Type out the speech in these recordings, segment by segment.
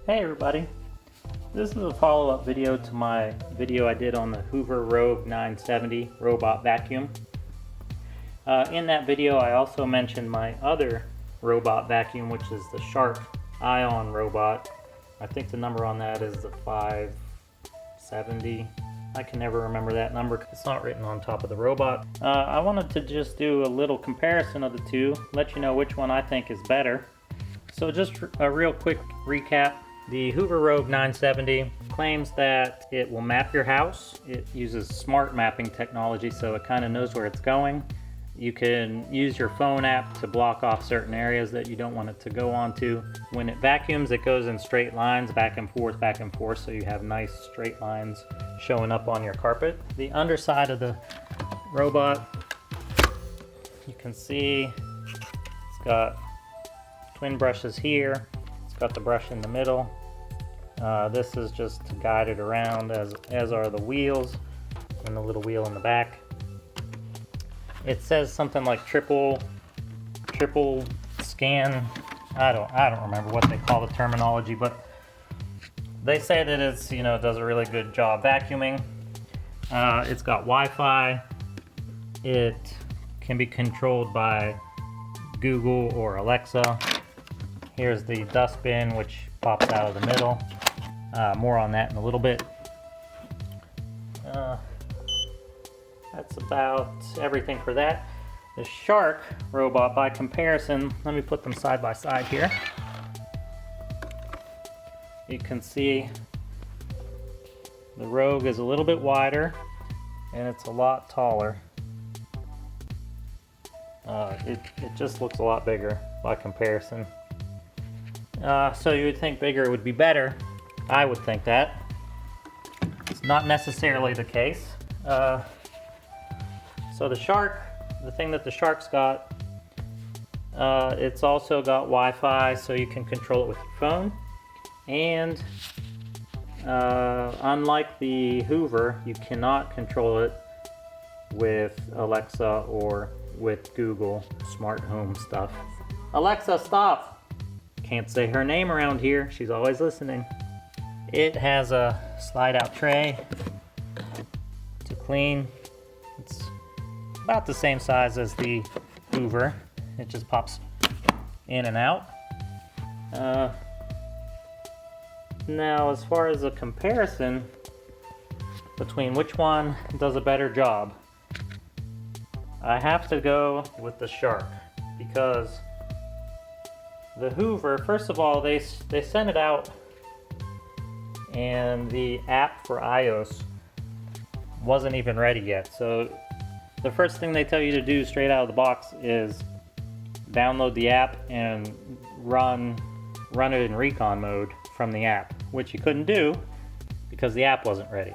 Hey everybody, this is a follow-up video to my video I did on the Hoover Rogue 970 robot vacuum. In that video I also mentioned my other robot vacuum, which is the Shark Ion robot. I think the number on that is the 570. I can never remember that number because it's not written on top of the robot. I wanted to just do a little comparison of the two, let you know which one I think is better. So just a real quick recap. The Hoover Rogue 970 claims that it will map your house. It uses smart mapping technology, so it kind of knows where it's going. You can use your phone app to block off certain areas that you don't want it to go onto. When it vacuums, it goes in straight lines back and forth, so you have nice straight lines showing up on your carpet. The underside of the robot, you can see it's got twin brushes here. It's got the brush in the middle. This is just to guide it around, as are the wheels and the little wheel in the back. It says something like triple scan. I don't remember what they call the terminology, but they say that it's, does a really good job vacuuming. It's got Wi-Fi. It can be controlled by Google or Alexa. Here's the dustbin, which pops out of the middle. More on that in a little bit. That's about everything for that. The Shark robot, by comparison, let me put them side by side here. You can see the Rogue is a little bit wider and it's a lot taller. It just looks a lot bigger by comparison. So you would think bigger would be better. I would think that. It's not necessarily the case. So the Shark, the thing that the Shark's got, it's also got Wi-Fi, so you can control it with your phone. And unlike the Hoover, you cannot control it with Alexa or with Google smart home stuff. Alexa, stop! Can't say her name around here. She's always listening. It has a slide-out tray to clean. It's about the same size as the Hoover. It just pops in and out. Now, as far as a comparison between which one does a better job, I have to go with the Shark, because the Hoover, first of all, they sent it out, and the app for iOS wasn't even ready yet. So the first thing they tell you to do straight out of the box is download the app and run it in recon mode from the app, which you couldn't do because the app wasn't ready.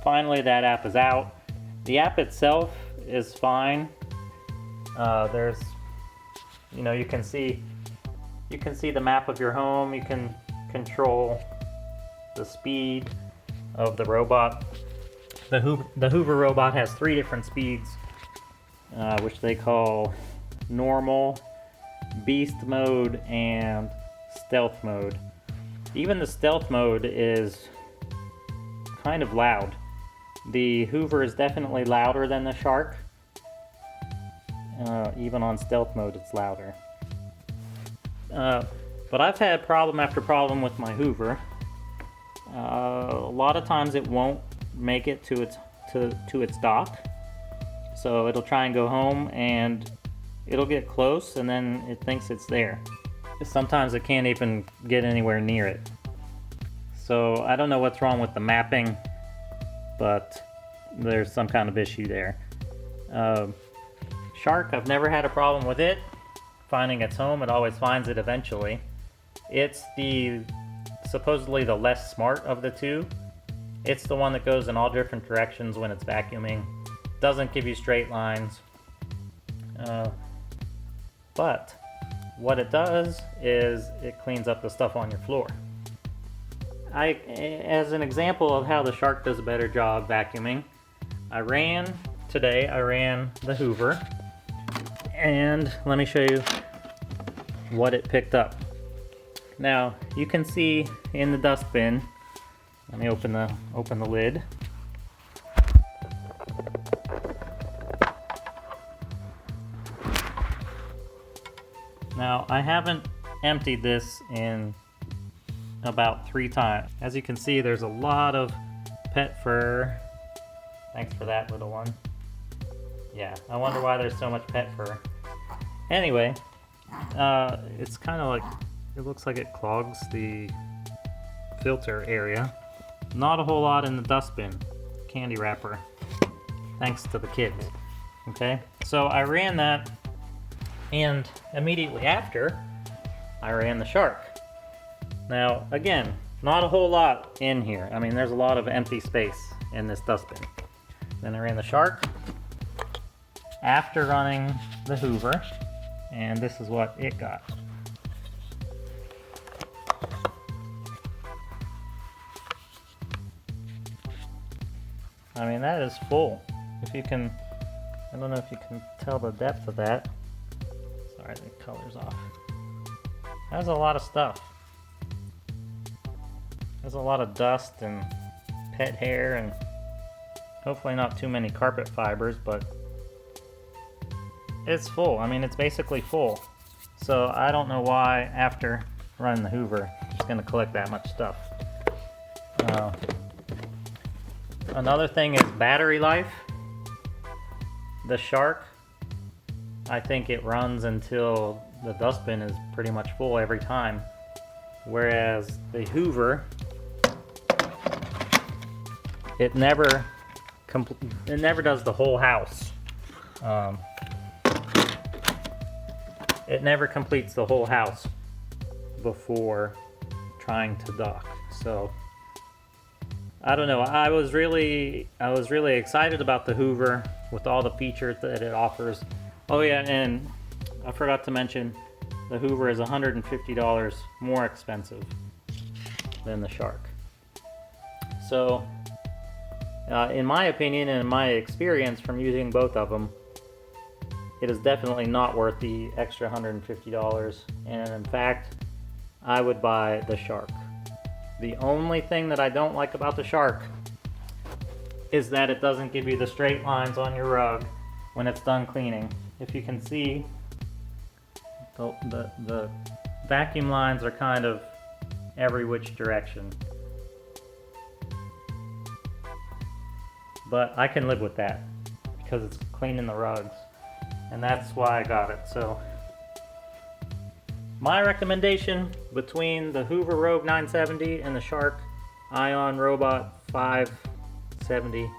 Finally, that app is out. The app itself is fine. There's, you can see the map of your home. You can control the speed of the robot. The Hoover robot has 3 different speeds, which they call normal, beast mode, and stealth mode. Even the stealth mode is kind of loud. The Hoover is definitely louder than the Shark. Even on stealth mode, it's louder. But I've had problem after problem with my Hoover. A lot of times it won't make it to its dock, so it'll try and go home and it'll get close and then it thinks it's there. Sometimes it can't even get anywhere near it. So I don't know what's wrong with the mapping, but there's some kind of issue there. Shark, I've never had a problem with it finding its home. It always finds it eventually. It's supposedly the less smart of the two. It's the one that goes in all different directions when it's vacuuming. Doesn't give you straight lines. But what it does is it cleans up the stuff on your floor. As an example of how the Shark does a better job vacuuming, today I ran the Hoover, and let me show you what it picked up. Now you can see in the dustbin, let me open the lid. Now I haven't emptied this in about 3 times. As you can see, there's a lot of pet fur. Thanks for that, little one. Yeah, I wonder why there's so much pet fur. Anyway, it's kind of like, it looks like it clogs the filter area. Not a whole lot in the dustbin candy wrapper, thanks to the kids. Okay, so I ran that, and immediately after, I ran the shark. Now, again, not a whole lot in here. I mean, there's a lot of empty space in this dustbin. Then I ran the shark after running the Hoover, and this is what it got. I mean, that is full. If you can, I don't know if you can tell the depth of that. Sorry, the color's off. That's a lot of stuff. There's a lot of dust and pet hair, and hopefully not too many carpet fibers, but it's full. I mean, it's basically full. So I don't know why, after running the Hoover, it's going to collect that much stuff. Another thing is battery life. The shark, I think it runs until the dustbin is pretty much full every time. Whereas the Hoover, it never does the whole house. It never completes the whole house before trying to dock. So I don't know. I was really excited about the Hoover with all the features that it offers. Oh yeah, and I forgot to mention, the Hoover is $150 more expensive than the shark. So in my opinion and in my experience from using both of them, it is definitely not worth the extra $150, and in fact, I would buy the shark. The only thing that I don't like about the shark is that it doesn't give you the straight lines on your rug when it's done cleaning. If you can see, the vacuum lines are kind of every which direction. But I can live with that because it's cleaning the rugs, and that's why I got it. So my recommendation between the Hoover Rogue 970 and the Shark Ion Robot 570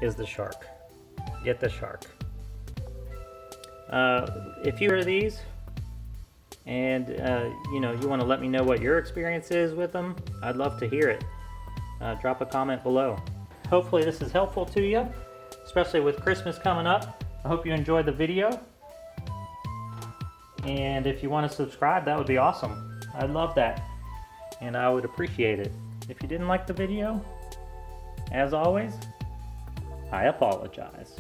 is the Shark. Get the Shark. If you hear these and you want to let me know what your experience is with them, I'd love to hear it. Drop a comment below. Hopefully this is helpful to you, especially with Christmas coming up. I hope you enjoyed the video. And if you want to subscribe, that would be awesome. I'd love that, and I would appreciate it. If you didn't like the video, as always, I apologize.